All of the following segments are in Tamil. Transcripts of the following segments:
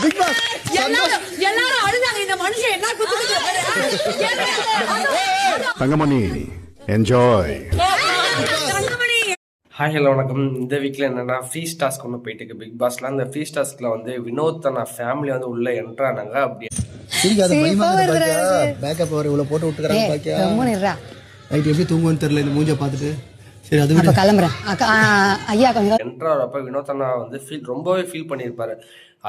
பிக் பாஸ் எல்லாரும் அழுதாங்க. இந்த மனுஷன் என்ன தங்கமணி என்ஜாய். ஹாய் ஹலோ வணக்கம். இந்த வீக்கில் என்னென்னா ஃபீஸ் டாஸ்க் ஒன்று போயிட்டு இருக்கு பிக் பாஸ்ல. அந்த ஃபீஸ் டாஸ்கில் வந்து வினோத் அண்ணா ஃபேமிலி வந்து உள்ளே என்ட்ரானாங்க. அப்படி பேக்கப் அவர் இவ்வளோ போட்டு விட்டுக்கிறாங்க பாக்கியா. நைட் எப்படி தூங்குவோன்னு தெரியல இந்த மூஞ்ச பார்த்துட்டு. சரி அது கிளம்புறேன் ஐயா. என்ட்ராகிறப்ப வினோத் அண்ணா வந்து ரொம்பவே ஃபீல் பண்ணியிருப்பாரு.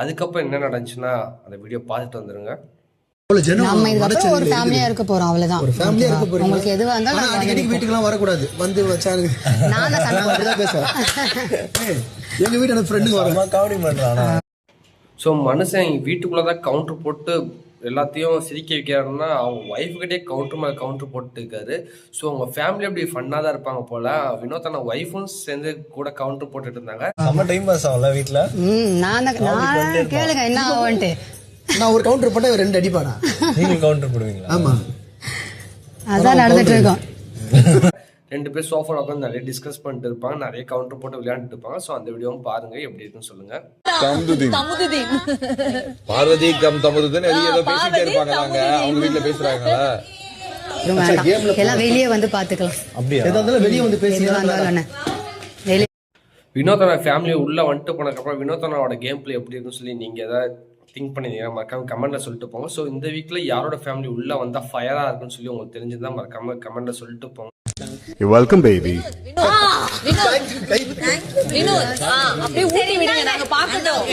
அதுக்கப்புறம் என்ன நடந்துச்சுன்னா அந்த வீடியோ பார்த்துட்டு வந்துருங்க. நம்ம இதுக்கப்புறம் ஒரு ஃபேமிலியா இருக்க போறோம், அவ்வளவுதான். ஒரு ஃபேமிலியா இருக்க போறோம். உங்களுக்கு எதுவா இருந்தாலும் அடிக்கடி வீட்டுக்குலாம் வரக்கூடாது. வந்து வச்சாரு நான் தான் சண்டை போட்டுதான் பேசுறேன். எங்க வீட்டு எனக்கு ஃப்ரெண்டுங்க வரமா காமெடி பண்றானா. ஸோ மனுஷன் வீட்டுக்குள்ளதான் கவுண்டர் போட்டு எல்லாத்தையும் சிரிக்க வைக்கிறாருன்னா அவங்க ஒய்ஃபுக்கிட்டே கவுண்டர் மேலே கவுண்டர் போட்டு இருக்காரு. ஸோ அவங்க ஃபேமிலி அப்படி ஃபன்னாக தான் இருப்பாங்க போல. வினோத் அண்ணா ஒய்ஃபும் சேர்ந்து கூட கவுண்டர் போட்டுட்டு இருந்தாங்க. நம்ம டைம் பாஸ் ஆகல வீட்டில். நான் கேளுங்க என்ன ஆகும்ட்டு. நான் ஒரு கவுண்டர் போட்டா ரெண்டு அடிப்பானா. நீங்க கவுண்டர் போடுவீங்களா? ஆமா, அதான் நடந்துட்டு இருக்கோம். ரெண்டு பேர் சோஃபால உட்காந்து நிறைய டிஸ்கஸ் பண்ணிட்டு இருப்பாங்க, நிறைய கவுண்டர் போட்டு விளையாண்டுட்டு இருப்பாங்க. ஸோ அந்த வீடியோவும் பாருங்க, எப்படி இருக்குன்னு சொல்லுங்க. பார்வதி தமுதுன்னு ஏதோ பேசிட்டே இருப்பாங்க. அவங்க வீட்டுல பேசுறாங்களா எல்லாம் வெளியே வந்து பாத்துக்கலாம். அப்படியா? ஏதாவது வெளியே வந்து பேசுறாங்க. வினோத் அண்ணா ஃபேமிலி உள்ள வந்துட்டு போனதுக்கப்புறம் வினோத் அண்ணாவோட கேம் பிளே எப்படி இருக்குன்னு சொல்லி நீங்க ஏதாவது திங்க் பண்ணிருந்தீங்கன்னா மறக்காம கமெண்ட்ல சொல்லிட்டு போங்க. ஸோ இந்த வீக்ல யாரோட ஃபேமிலி உள்ள வந்தா ஃபயரா இருக்குன்னு சொல்லி உங்களுக்கு தெரிஞ்சிருந்தா மறக்காம கமெண்ட்ல சொல்லிட்டு போங்க. Welcome baby. அப்படியே ஊட்டி விடுங்க, நாங்க பாக்கட்டும்.